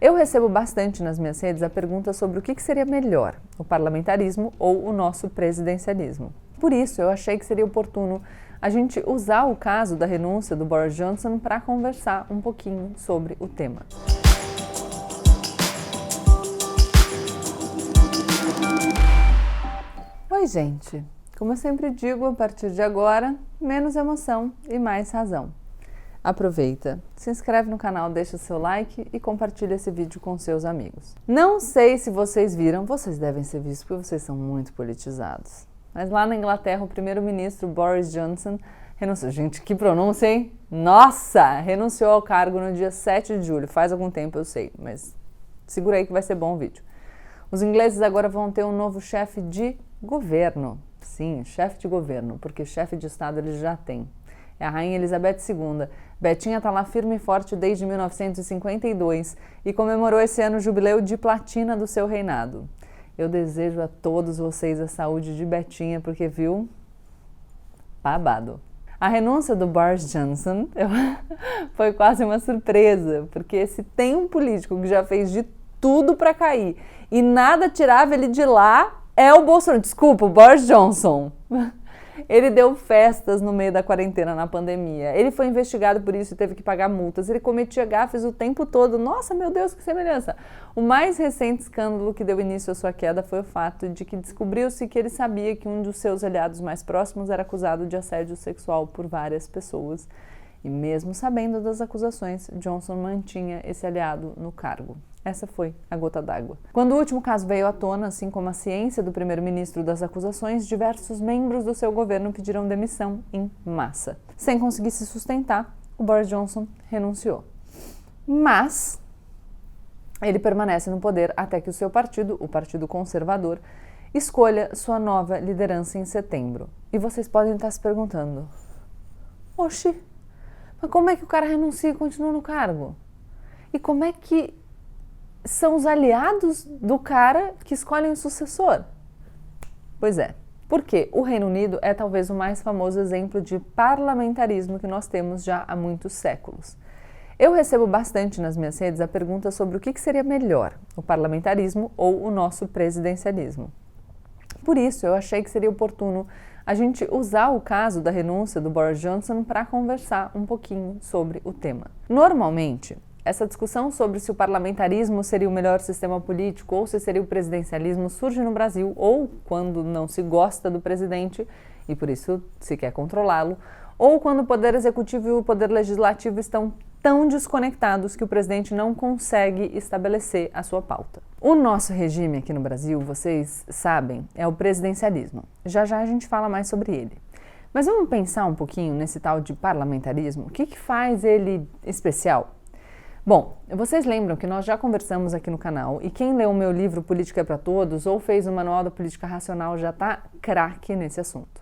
Eu recebo bastante nas minhas redes a pergunta sobre o que seria melhor, o parlamentarismo ou o nosso presidencialismo. Por isso, eu achei que seria oportuno a gente usar o caso da renúncia do Boris Johnson para conversar um pouquinho sobre o tema. Oi, gente! Como eu sempre digo, a partir de agora, menos emoção e mais razão. Aproveita, se inscreve no canal, deixa o seu like e compartilha esse vídeo com seus amigos. Não sei se vocês viram, vocês devem ser vistos porque vocês são muito politizados. Mas lá na Inglaterra, o primeiro-ministro Boris Johnson renunciou. Gente, que pronúncia, hein? Nossa! Renunciou ao cargo no dia 7 de julho. Faz algum tempo, eu sei, mas segura aí que vai ser bom o vídeo. Os ingleses agora vão ter um novo chefe de governo. Sim, chefe de governo, porque chefe de Estado eles já têm. É a Rainha Elizabeth II. Betinha está lá firme e forte desde 1952 e comemorou esse ano o jubileu de platina do seu reinado. Eu desejo a todos vocês a saúde de Betinha, porque, viu, babado. A renúncia do Boris Johnson foi quase uma surpresa, porque se tem um político que já fez de tudo para cair e nada tirava ele de lá, é o Bolsonaro. Desculpa, o Boris Johnson. Ele deu festas no meio da quarentena na pandemia. Ele foi investigado por isso e teve que pagar multas. Ele cometia gafes o tempo todo. Nossa, meu Deus, que semelhança! O mais recente escândalo que deu início à sua queda foi o fato de que descobriu-se que ele sabia que um dos seus aliados mais próximos era acusado de assédio sexual por várias pessoas. E mesmo sabendo das acusações, Johnson mantinha esse aliado no cargo. Essa foi a gota d'água. Quando o último caso veio à tona, assim como a ciência do primeiro-ministro das acusações, diversos membros do seu governo pediram demissão em massa. Sem conseguir se sustentar, o Boris Johnson renunciou. Mas ele permanece no poder até que o seu partido, o Partido Conservador, escolha sua nova liderança em setembro. E vocês podem estar se perguntando: oxi, mas como é que o cara renuncia e continua no cargo? E como é que são os aliados do cara que escolhem o sucessor? Pois é, porque o Reino Unido é talvez o mais famoso exemplo de parlamentarismo que nós temos já há muitos séculos. Eu recebo bastante nas minhas redes a pergunta sobre o que seria melhor, o parlamentarismo ou o nosso presidencialismo. Por isso, eu achei que seria oportuno a gente usar o caso da renúncia do Boris Johnson para conversar um pouquinho sobre o tema. Normalmente, essa discussão sobre se o parlamentarismo seria o melhor sistema político ou se seria o presidencialismo surge no Brasil ou quando não se gosta do presidente e por isso se quer controlá-lo, ou quando o poder executivo e o poder legislativo estão tão desconectados que o presidente não consegue estabelecer a sua pauta. O nosso regime aqui no Brasil, vocês sabem, é o presidencialismo. Já já a gente fala mais sobre ele. Mas vamos pensar um pouquinho nesse tal de parlamentarismo? O que faz ele especial? Bom, vocês lembram que nós já conversamos aqui no canal e quem leu o meu livro Política é para Todos ou fez o Manual da Política Racional já está craque nesse assunto.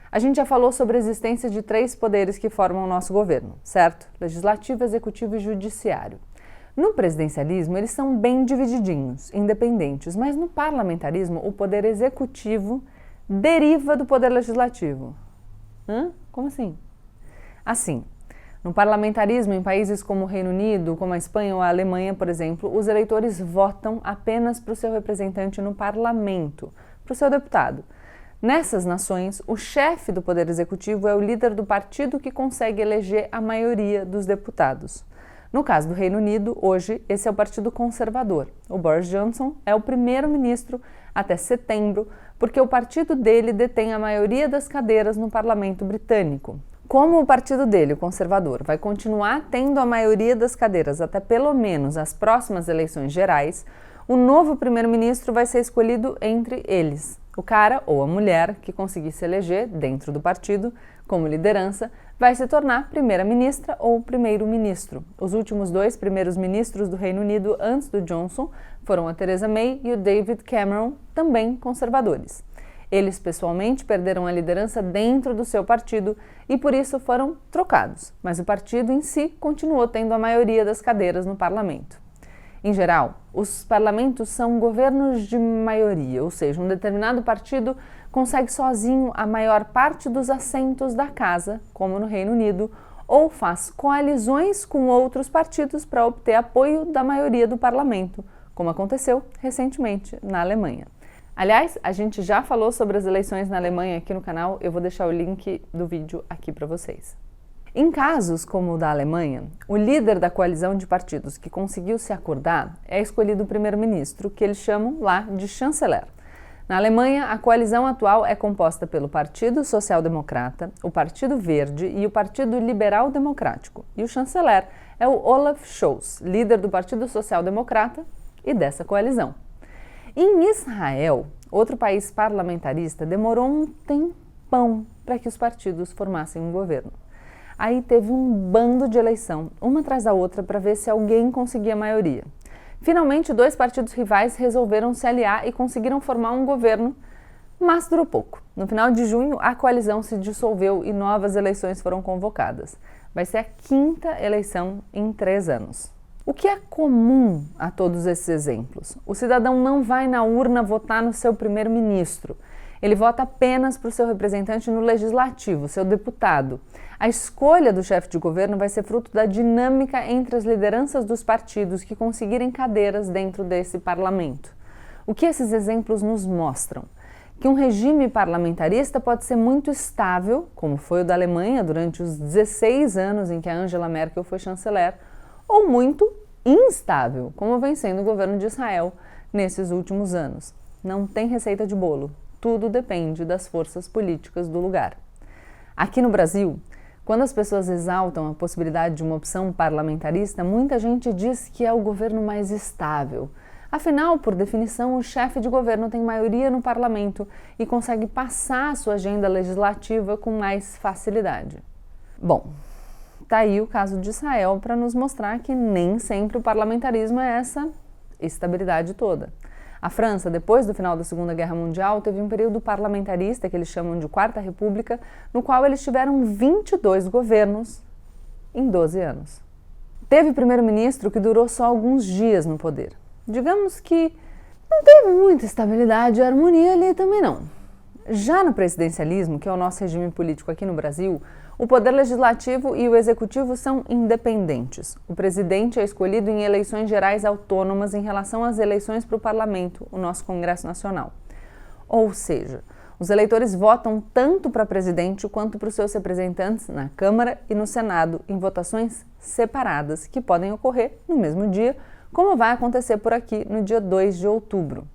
A gente já falou sobre a existência de 3 poderes que formam o nosso governo, certo? Legislativo, Executivo e Judiciário. No presidencialismo, eles são bem divididinhos, independentes, mas no parlamentarismo, o poder executivo deriva do poder legislativo. Como assim? Assim, no parlamentarismo, em países como o Reino Unido, como a Espanha ou a Alemanha, por exemplo, os eleitores votam apenas para o seu representante no parlamento, para o seu deputado. Nessas nações, o chefe do poder executivo é o líder do partido que consegue eleger a maioria dos deputados. No caso do Reino Unido, hoje, esse é o Partido Conservador. O Boris Johnson é o primeiro-ministro até setembro, porque o partido dele detém a maioria das cadeiras no parlamento britânico. Como o partido dele, o Conservador, vai continuar tendo a maioria das cadeiras até pelo menos as próximas eleições gerais, o novo primeiro-ministro vai ser escolhido entre eles. O cara ou a mulher que conseguir se eleger dentro do partido como liderança vai se tornar primeira-ministra ou primeiro-ministro. Os últimos 2 primeiros ministros do Reino Unido antes do Johnson foram a Theresa May e o David Cameron, também conservadores. Eles pessoalmente perderam a liderança dentro do seu partido e por isso foram trocados, mas o partido em si continuou tendo a maioria das cadeiras no parlamento. Em geral, os parlamentos são governos de maioria, ou seja, um determinado partido consegue sozinho a maior parte dos assentos da casa, como no Reino Unido, ou faz coalizões com outros partidos para obter apoio da maioria do parlamento, como aconteceu recentemente na Alemanha. Aliás, a gente já falou sobre as eleições na Alemanha aqui no canal, eu vou deixar o link do vídeo aqui para vocês. Em casos como o da Alemanha, o líder da coalizão de partidos que conseguiu se acordar é escolhido o primeiro-ministro, que eles chamam lá de chanceler. Na Alemanha, a coalizão atual é composta pelo Partido Social Democrata, o Partido Verde e o Partido Liberal Democrático. E o chanceler é o Olaf Scholz, líder do Partido Social Democrata e dessa coalizão. Em Israel, outro país parlamentarista, demorou um tempão para que os partidos formassem um governo. Aí teve um bando de eleição, uma atrás da outra, para ver se alguém conseguia a maioria. Finalmente, 2 partidos rivais resolveram se aliar e conseguiram formar um governo, mas durou pouco. No final de junho, a coalizão se dissolveu e novas eleições foram convocadas. Vai ser a 5ª eleição em 3 anos. O que é comum a todos esses exemplos? O cidadão não vai na urna votar no seu primeiro-ministro. Ele vota apenas para o seu representante no legislativo, seu deputado. A escolha do chefe de governo vai ser fruto da dinâmica entre as lideranças dos partidos que conseguirem cadeiras dentro desse parlamento. O que esses exemplos nos mostram? Que um regime parlamentarista pode ser muito estável, como foi o da Alemanha durante os 16 anos em que a Angela Merkel foi chanceler, ou muito instável, como vem sendo o governo de Israel nesses últimos anos. Não tem receita de bolo. Tudo depende das forças políticas do lugar. Aqui no Brasil, quando as pessoas exaltam a possibilidade de uma opção parlamentarista, muita gente diz que é o governo mais estável. Afinal, por definição, o chefe de governo tem maioria no parlamento e consegue passar a sua agenda legislativa com mais facilidade. Bom, tá aí o caso de Israel para nos mostrar que nem sempre o parlamentarismo é essa estabilidade toda. A França, depois do final da Segunda Guerra Mundial, teve um período parlamentarista, que eles chamam de Quarta República, no qual eles tiveram 22 governos em 12 anos. Teve primeiro-ministro que durou só alguns dias no poder. Digamos que não teve muita estabilidade e harmonia ali também não. Já no presidencialismo, que é o nosso regime político aqui no Brasil, o poder legislativo e o executivo são independentes. O presidente é escolhido em eleições gerais autônomas em relação às eleições para o parlamento, o nosso Congresso Nacional. Ou seja, os eleitores votam tanto para presidente quanto para os seus representantes na Câmara e no Senado em votações separadas, que podem ocorrer no mesmo dia, como vai acontecer por aqui no dia 2 de outubro.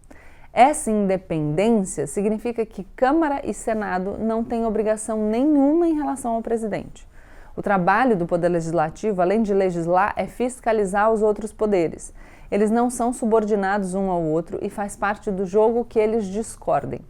Essa independência significa que Câmara e Senado não têm obrigação nenhuma em relação ao presidente. O trabalho do Poder Legislativo, além de legislar, é fiscalizar os outros poderes. Eles não são subordinados um ao outro e faz parte do jogo que eles discordem.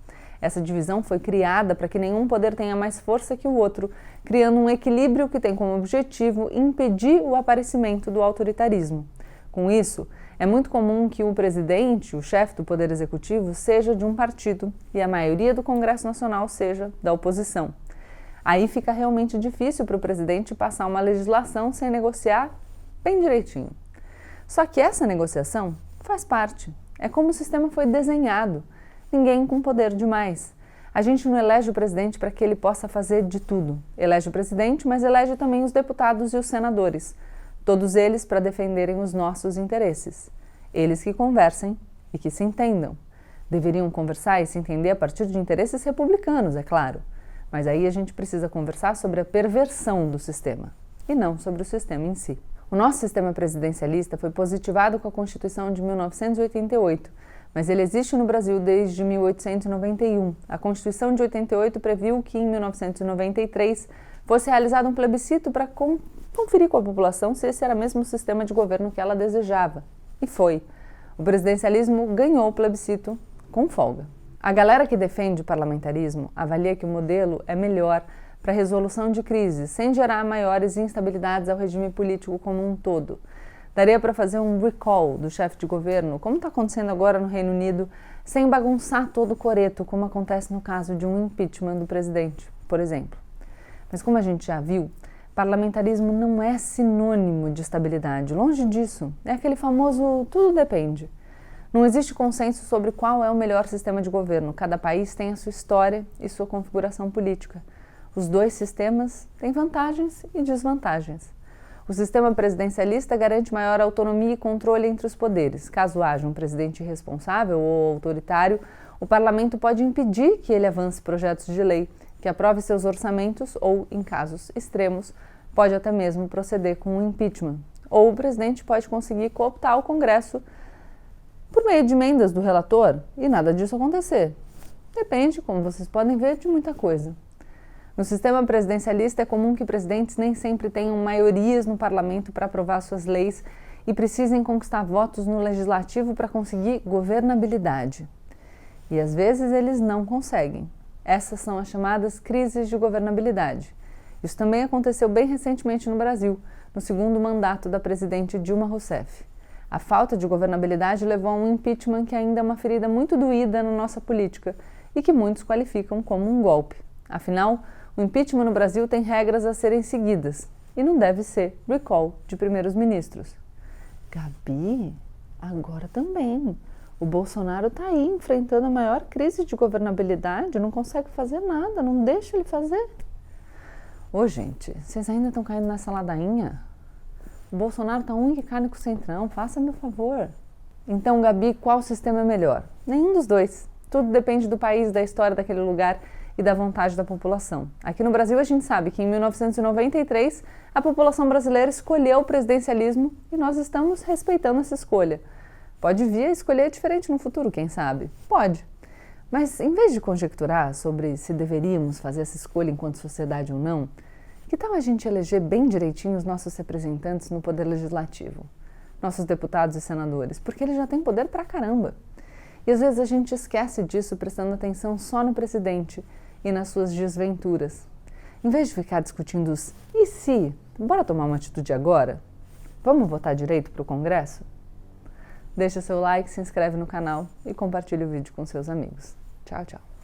Essa divisão foi criada para que nenhum poder tenha mais força que o outro, criando um equilíbrio que tem como objetivo impedir o aparecimento do autoritarismo. Com isso, é muito comum que o presidente, o chefe do Poder Executivo, seja de um partido e a maioria do Congresso Nacional seja da oposição. Aí fica realmente difícil para o presidente passar uma legislação sem negociar bem direitinho. Só que essa negociação faz parte. É como o sistema foi desenhado. Ninguém com poder demais. A gente não elege o presidente para que ele possa fazer de tudo. Elege o presidente, mas elege também os deputados e os senadores. Todos eles para defenderem os nossos interesses. Eles que conversem e que se entendam. Deveriam conversar e se entender a partir de interesses republicanos, é claro. Mas aí a gente precisa conversar sobre a perversão do sistema, e não sobre o sistema em si. O nosso sistema presidencialista foi positivado com a Constituição de 1988, mas ele existe no Brasil desde 1891. A Constituição de 88 previu que em 1993 fosse realizado um plebiscito para conferir com a população se esse era mesmo o sistema de governo que ela desejava. E foi. O presidencialismo ganhou o plebiscito com folga. A galera que defende o parlamentarismo avalia que o modelo é melhor para a resolução de crises, sem gerar maiores instabilidades ao regime político como um todo. Daria para fazer um recall do chefe de governo, como está acontecendo agora no Reino Unido, sem bagunçar todo o coreto, como acontece no caso de um impeachment do presidente, por exemplo. Mas como a gente já viu, parlamentarismo não é sinônimo de estabilidade, longe disso. É aquele famoso tudo depende. Não existe consenso sobre qual é o melhor sistema de governo. Cada país tem a sua história e sua configuração política. Os dois sistemas têm vantagens e desvantagens. O sistema presidencialista garante maior autonomia e controle entre os poderes. Caso haja um presidente irresponsável ou autoritário, o parlamento pode impedir que ele avance projetos de lei, que aprove seus orçamentos ou, em casos extremos, pode até mesmo proceder com um impeachment. Ou o presidente pode conseguir cooptar o Congresso por meio de emendas do relator e nada disso acontecer. Depende, como vocês podem ver, de muita coisa. No sistema presidencialista é comum que presidentes nem sempre tenham maiorias no parlamento para aprovar suas leis e precisem conquistar votos no legislativo para conseguir governabilidade. E às vezes eles não conseguem. Essas são as chamadas crises de governabilidade. Isso também aconteceu bem recentemente no Brasil, no segundo mandato da presidente Dilma Rousseff. A falta de governabilidade levou a um impeachment que ainda é uma ferida muito doída na nossa política e que muitos qualificam como um golpe. Afinal, o impeachment no Brasil tem regras a serem seguidas e não deve ser recall de primeiros ministros. Gabi, agora também. O Bolsonaro está aí enfrentando a maior crise de governabilidade, não consegue fazer nada, não deixa ele fazer. Ô, gente, vocês ainda estão caindo nessa ladainha? O Bolsonaro está unha e carne com o Centrão, faça-me o favor. Então, Gabi, qual sistema é melhor? Nenhum dos dois. Tudo depende do país, da história daquele lugar e da vontade da população. Aqui no Brasil a gente sabe que em 1993 a população brasileira escolheu o presidencialismo e nós estamos respeitando essa escolha. Pode vir a escolher diferente no futuro, quem sabe? Pode. Mas em vez de conjecturar sobre se deveríamos fazer essa escolha enquanto sociedade ou não, que tal a gente eleger bem direitinho os nossos representantes no poder legislativo? Nossos deputados e senadores, porque eles já têm poder pra caramba. E às vezes a gente esquece disso prestando atenção só no presidente e nas suas desventuras. Em vez de ficar discutindo os e se, bora tomar uma atitude agora? Vamos votar direito para o Congresso? Deixa seu like, se inscreve no canal e compartilha o vídeo com seus amigos. Tchau, tchau.